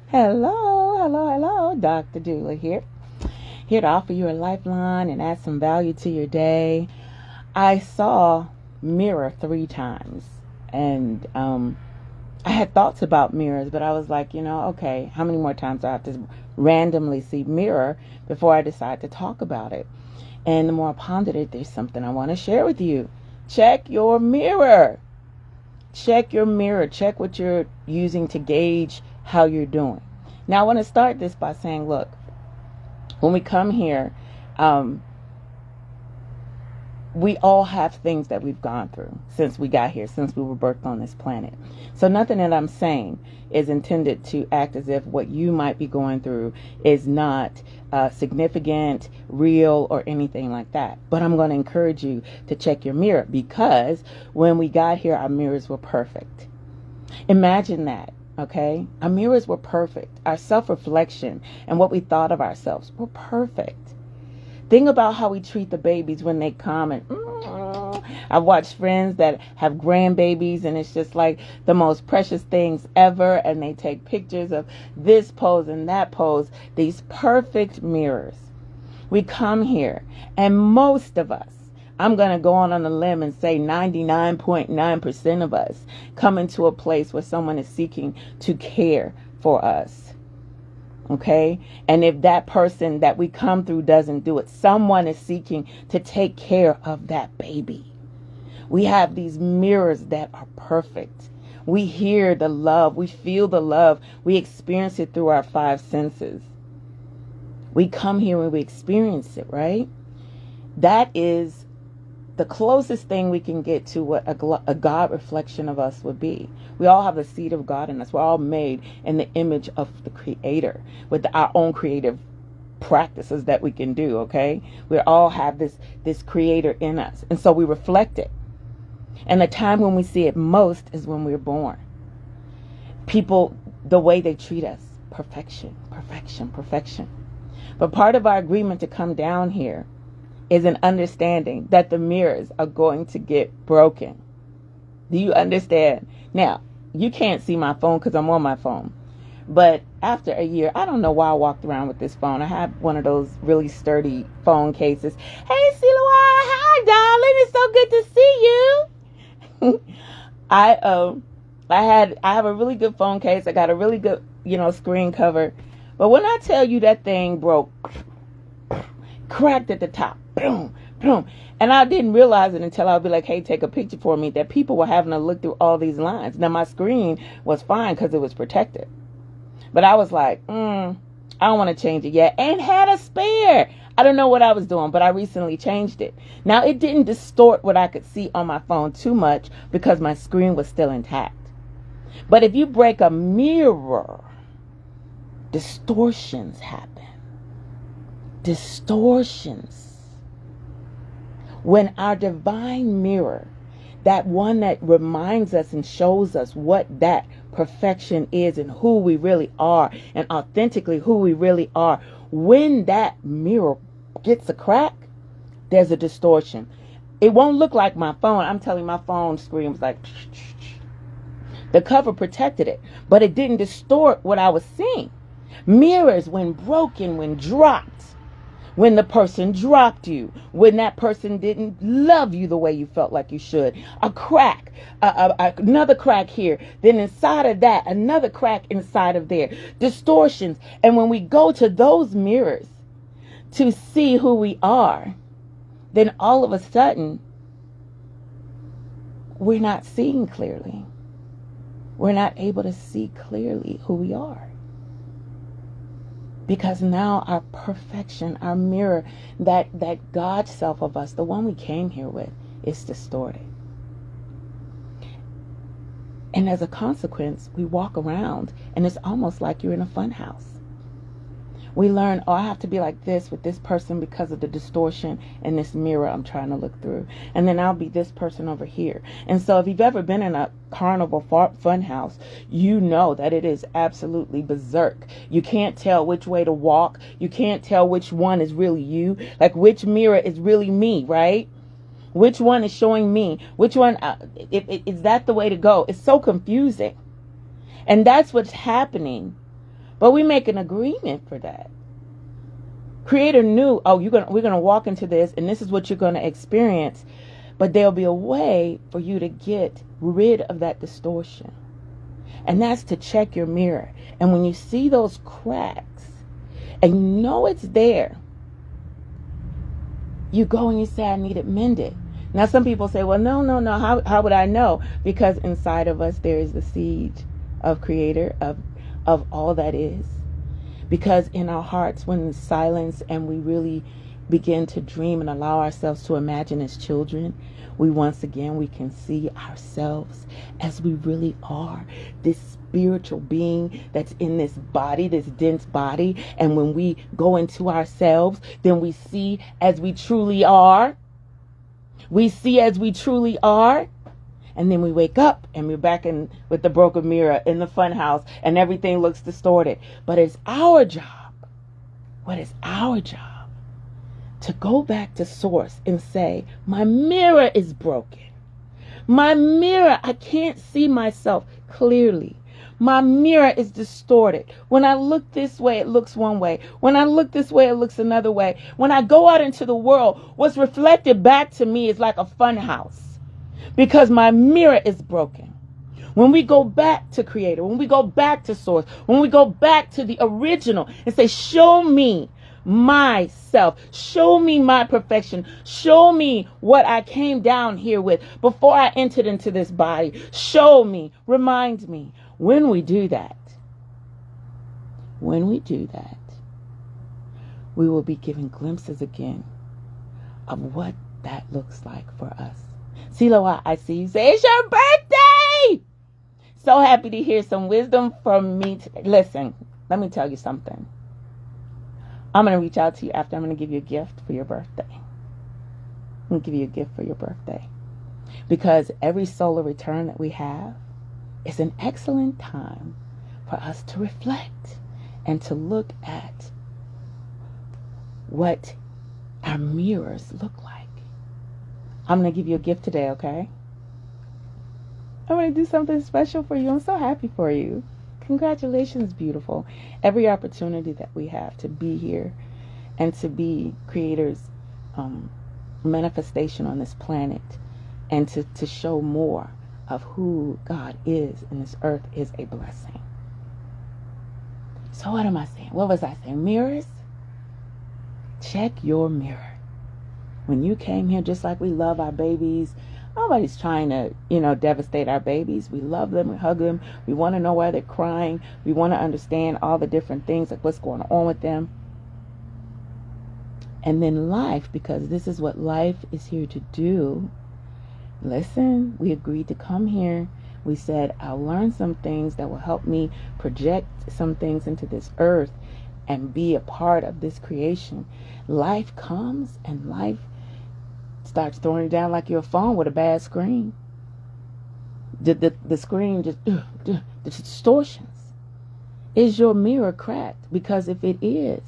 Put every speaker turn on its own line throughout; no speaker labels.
Hello, hello, hello. Dr. Doula here to offer you a lifeline and add some value to your day. I saw mirror 3 times, and I had thoughts about mirrors, but I was like, okay, how many more times do I have to randomly see mirror before I decide to talk about it? And the more I pondered it, there's something I want to share with you. Check your mirror. Check your mirror. Check what you're using to gauge how you're doing. Now, I want to start this by saying, look, when we come here, we all have things that we've gone through since we got here, since we were birthed on this planet. So nothing that I'm saying is intended to act as if what you might be going through is not significant, real, or anything like that. But I'm going to encourage you to check your mirror, because when we got here, our mirrors were perfect. Imagine that. Okay? Our mirrors were perfect. Our self-reflection and what we thought of ourselves were perfect. Think about how we treat the babies when they come, and I've watched friends that have grandbabies, and it's just like the most precious things ever, and they take pictures of this pose and that pose, these perfect mirrors. We come here, and most of us, I'm going to go on a limb and say 99.9% of us come into a place where someone is seeking to care for us. Okay? And if that person that we come through doesn't do it, someone is seeking to take care of that baby. We have these mirrors that are perfect. We hear the love. We feel the love. We experience it through our 5 senses. We come here and we experience it, right? That is the closest thing we can get to what a God reflection of us would be. We all have the seed of God in us. We're all made in the image of the Creator with our own creative practices that we can do, okay? We all have this Creator in us. And so we reflect it. And the time when we see it most is when we're born. People, the way they treat us, perfection, perfection, perfection. But part of our agreement to come down here is an understanding that the mirrors are going to get broken. Do you understand? Now, you can't see my phone because I'm on my phone. But after a year, I don't know why I walked around with this phone. I have one of those really sturdy phone cases. Hey, Silawa, hi, darling. It's so good to see you. I have a really good phone case. I got a really good, screen cover. But when I tell you that thing broke, cracked at the top, boom, boom. And I didn't realize it until I'll be like, hey, take a picture for me, that people were having to look through all these lines. Now, my screen was fine because it was protected. But I was like, I don't want to change it yet. And had a spare. I don't know what I was doing, but I recently changed it. Now, it didn't distort what I could see on my phone too much because my screen was still intact. But if you break a mirror, distortions happen. Distortions. When our divine mirror, that one that reminds us and shows us what that perfection is and who we really are, and authentically who we really are, when that mirror gets a crack, there's a distortion. It won't look like my phone. I'm telling you, my phone screen was like, the cover protected it, but it didn't distort what I was seeing. Mirrors, when broken, when dropped, when the person dropped you, when that person didn't love you the way you felt like you should, a crack, another crack here, then inside of that, another crack inside of there, distortions. And when we go to those mirrors to see who we are, then all of a sudden, we're not seeing clearly. We're not able to see clearly who we are. Because now our perfection, our mirror, that God self of us, the one we came here with, is distorted. And as a consequence, we walk around and it's almost like you're in a fun house. We learn, I have to be like this with this person because of the distortion in this mirror I'm trying to look through. And then I'll be this person over here. And so if you've ever been in a carnival fun house, you know that it is absolutely berserk. You can't tell which way to walk. You can't tell which one is really you. Like which mirror is really me, right? Which one is showing me? Which one, is that the way to go? It's so confusing. And that's what's happening But we make an agreement for that. Creator knew, oh, we're gonna walk into this, and this is what you're gonna experience. But there'll be a way for you to get rid of that distortion. And that's to check your mirror. And when you see those cracks, and you know it's there, you go and you say, I need it mended. Now, some people say, well, no. How would I know? Because inside of us, there is the seed of Creator, of all that is. Because in our hearts, when it's silence and we really begin to dream and allow ourselves to imagine as children, we can see ourselves as we really are, this spiritual being that's in this body, this dense body. And when we go into ourselves, then we see as we truly are. We see as we truly are. And then we wake up and we're back in with the broken mirror in the fun house and everything looks distorted. But it's our job. What is our job? To go back to source and say, my mirror is broken. My mirror, I can't see myself clearly. My mirror is distorted. When I look this way, it looks one way. When I look this way, it looks another way. When I go out into the world, what's reflected back to me is like a fun house. Because my mirror is broken. When we go back to Creator, when we go back to source, when we go back to the original and say, show me myself, show me my perfection, show me what I came down here with before I entered into this body, show me, remind me. When we do that, we will be given glimpses again of what that looks like for us. CeeLo, I see you say, it's your birthday! So happy to hear some wisdom from me today. Listen, let me tell you something. I'm going to reach out to you after. I'm going to give you a gift for your birthday. I'm going to give you a gift for your birthday. Because every solar return that we have is an excellent time for us to reflect and to look at what our mirrors look like. I'm going to give you a gift today, okay? I'm going to do something special for you. I'm so happy for you. Congratulations, beautiful. Every opportunity that we have to be here and to be Creator's manifestation on this planet and to show more of who God is in this earth is a blessing. So what am I saying? What was I saying? Mirrors? Check your mirror. When you came here, just like we love our babies, nobody's trying to, devastate our babies. We love them, we hug them. We want to know why they're crying. We want to understand all the different things, like what's going on with them. And then life, because this is what life is here to do. Listen, we agreed to come here. We said, I'll learn some things that will help me project some things into this earth and be a part of this creation. Life comes and life starts throwing you down like your phone with a bad screen. The screen just, the distortions. Is your mirror cracked? Because if it is,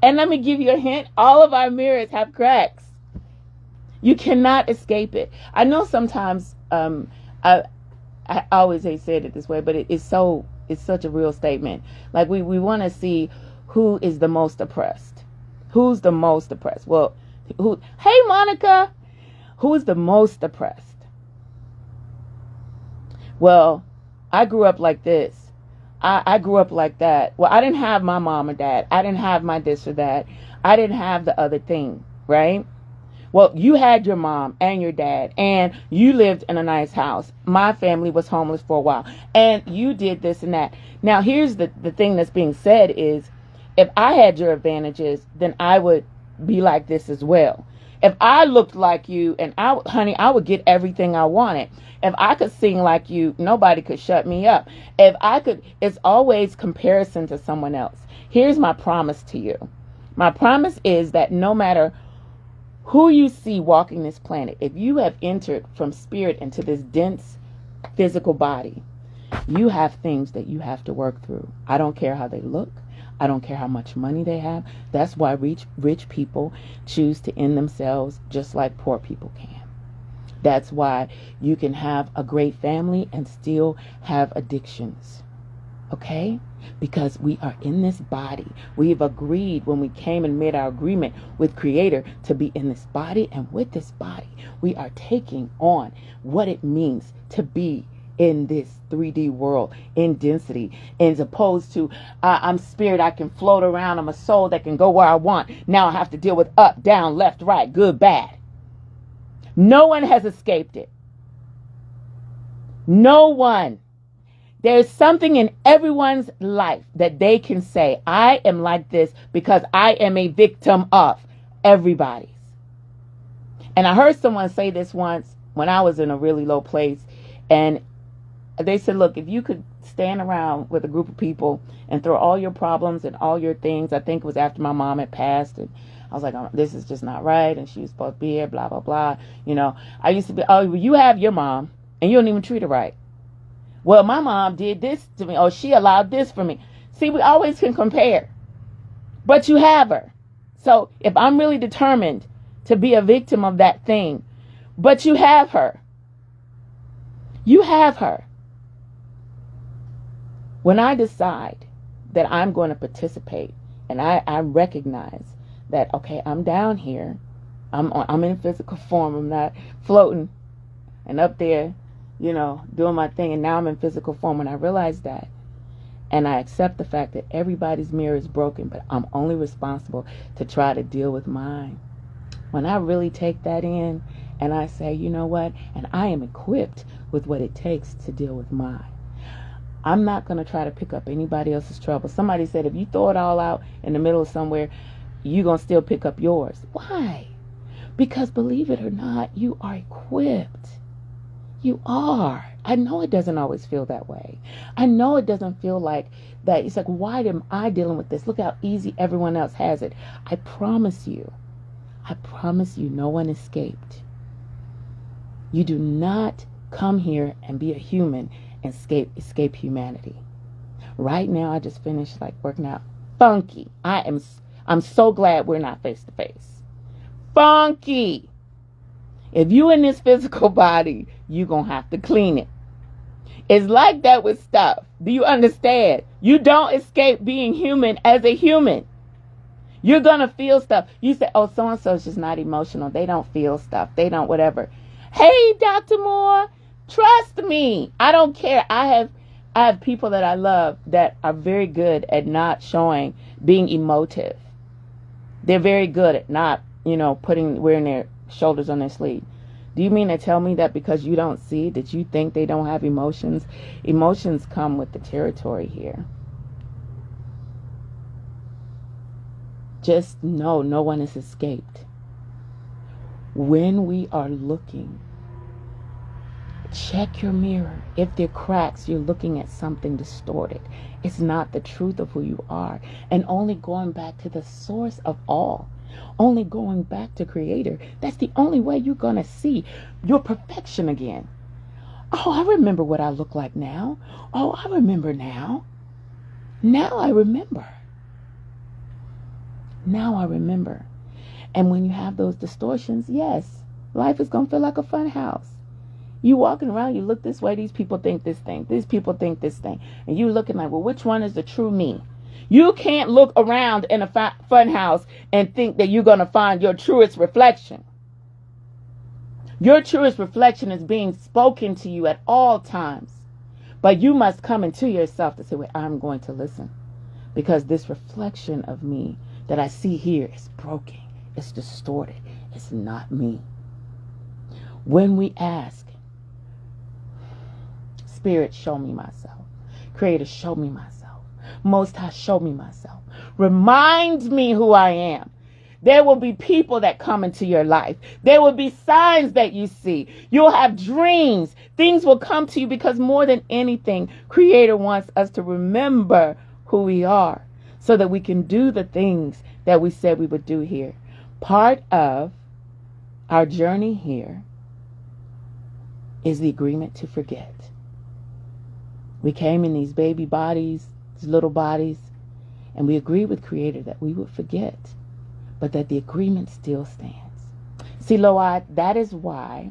and let me give you a hint, all of our mirrors have cracks. You cannot escape it. I know sometimes, I always hate saying it this way, but it's such a real statement. Like we want to see who is the most oppressed. Who's the most oppressed? Well, hey, Monica, who is the most oppressed? Well, I grew up like this. I grew up like that. Well, I didn't have my mom or dad. I didn't have my this or that. I didn't have the other thing, right? Well, you had your mom and your dad, and you lived in a nice house. My family was homeless for a while, and you did this and that. Now, here's the thing that's being said is, if I had your advantages, then I would be like this as well. If I looked like you, and I would get everything I wanted. If I could sing like you, nobody could shut me up. It's always comparison to someone else. Here's my promise to you. My promise is that no matter who you see walking this planet, if you have entered from spirit into this dense physical body, you have things that you have to work through. I don't care how they look. I don't care how much money they have. That's why rich people choose to end themselves just like poor people can. That's why you can have a great family and still have addictions. Okay? Because we are in this body. We've agreed when we came and made our agreement with Creator to be in this body. And with this body, we are taking on what it means to be in this 3D world in density, as opposed to I'm spirit, I can float around, I'm a soul that can go where I want. Now I have to deal with up, down, left, right, good, bad. No one has escaped it. No one. There's something in everyone's life that they can say, I am like this because I am a victim of. Everybody's. And I heard someone say this once when I was in a really low place, and they said, look, if you could stand around with a group of people and throw all your problems and all your things, I think it was after my mom had passed, and I was like, oh, this is just not right, and she was supposed to be here, blah, blah, blah. You know, I used to be, oh, well, you have your mom, and you don't even treat her right. Well, my mom did this to me. Oh, she allowed this for me. See, we always can compare. But you have her. So if I'm really determined to be a victim of that thing, but you have her. You have her. When I decide that I'm going to participate and I recognize that, okay, I'm down here. I'm in physical form. I'm not floating and up there, you know, doing my thing, and now I'm in physical form. When I realize that, and I accept the fact that everybody's mirror is broken, but I'm only responsible to try to deal with mine. When I really take that in, and I say, you know what, and I am equipped with what it takes to deal with mine. I'm not going to try to pick up anybody else's trouble. Somebody said, if you throw it all out in the middle of somewhere, you're going to still pick up yours. Why? Because believe it or not, you are equipped. You are. I know it doesn't always feel that way. I know it doesn't feel like that. It's like, why am I dealing with this? Look how easy everyone else has it. I promise you, no one escaped. You do not come here and be a human and escape humanity. Right now, I just finished working out. Funky. I'm so glad we're not face to face. Funky. If you in this physical body, you're going to have to clean it. It's like that with stuff. Do you understand? You don't escape being human as a human. You're going to feel stuff. You say, oh, so-and-so is just not emotional. They don't feel stuff. They don't whatever. Hey, Dr. Moore, trust me. I don't care. I have people that I love that are very good at not showing being emotive. They're very good at not, wearing their shoulders on their sleeve. Do you mean to tell me that because you don't see, that you think they don't have emotions? Emotions come with the territory here. Just know no one has escaped. When we are looking, check your mirror. If there are cracks, you're looking at something distorted. It's not the truth of who you are. And only going back to the source of all. Only going back to Creator. That's the only way you're going to see your perfection again. Oh, I remember what I look like now. Oh, I remember now. Now I remember. Now I remember. And when you have those distortions, yes, life is going to feel like a fun house. You walking around, you look this way, these people think this thing. These people think this thing. And you looking like, well, which one is the true me? You can't look around in a fun house and think that you're going to find your truest reflection. Your truest reflection is being spoken to you at all times. But you must come into yourself to say, well, I'm going to listen. Because this reflection of me that I see here is broken. It's distorted. It's not me. When we ask, Spirit, show me myself. Creator, show me myself. Most High, show me myself. Remind me who I am. There will be people that come into your life. There will be signs that you see. You'll have dreams. Things will come to you because more than anything, Creator wants us to remember who we are so that we can do the things that we said we would do here. Part of our journey here is the agreement to forget. We came in these baby bodies, these little bodies, and we agreed with Creator that we would forget, but that the agreement still stands. See, Load, that is why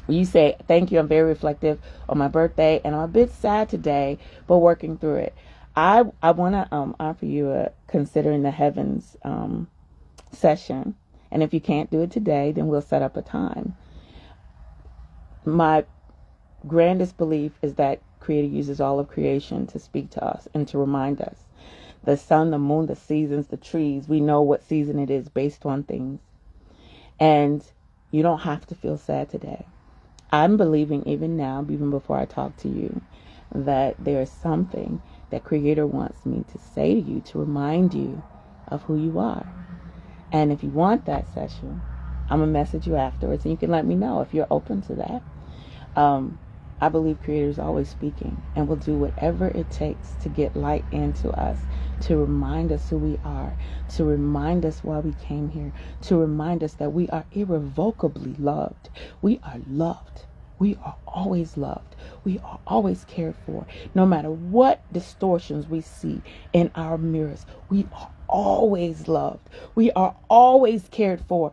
You say, thank you, I'm very reflective on my birthday, and I'm a bit sad today, but working through it. I want to offer you a Considering the Heavens session. And if you can't do it today, then we'll set up a time. My grandest belief is that Creator uses all of creation to speak to us and to remind us. The sun, the moon, the seasons, the trees, we know what season it is based on things. And you don't have to feel sad today. I'm believing even now, even before I talk to you, that there is something that Creator wants me to say to you to remind you of who you are. And if you want that session, I'm going to message you afterwards and you can let me know if you're open to that. I believe Creator is always speaking and will do whatever it takes to get light into us, to remind us who we are, to remind us why we came here, to remind us that we are irrevocably loved. We are loved. We are always loved. We are always cared for. No matter what distortions we see in our mirrors, we are always loved. We are always cared for.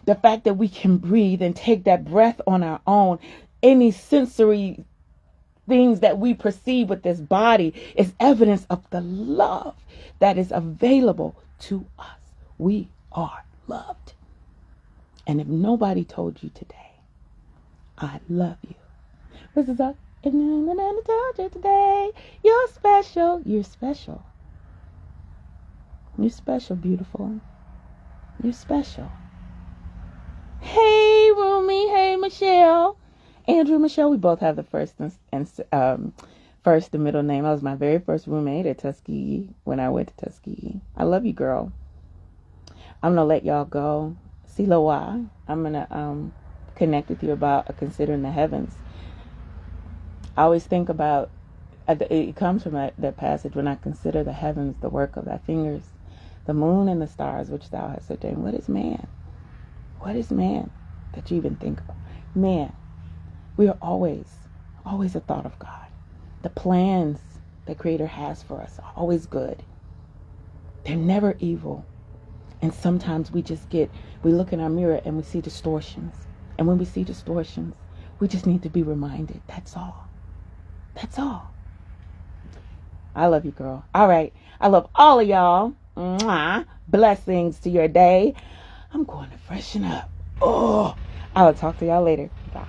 The fact that we can breathe and take that breath on our own, any sensory things that we perceive with this body is evidence of the love that is available to us. We are loved. And if nobody told you today, I love you. This is a if nobody told you today, you're special. You're special. You're special, beautiful. You're special. Hey, Rumi. Hey, Michelle. Andrew, Michelle, we both have the first and middle name. I was my very first roommate at Tuskegee when I went to Tuskegee. I love you, girl. I'm going to let y'all go. Siloa. I'm going to connect with you about Considering the Heavens. I always think about, it comes from that passage, when I consider the heavens, the work of thy fingers, the moon and the stars which thou hast ordained. What is man? What is man that you even think of? Man. We are always a thought of God. The plans that Creator has for us are always good. They're never evil. And sometimes we look in our mirror and we see distortions. And when we see distortions, we just need to be reminded. That's all. That's all. I love you, girl. All right. I love all of y'all. Mwah. Blessings to your day. I'm going to freshen up. Oh, I'll talk to y'all later. Bye.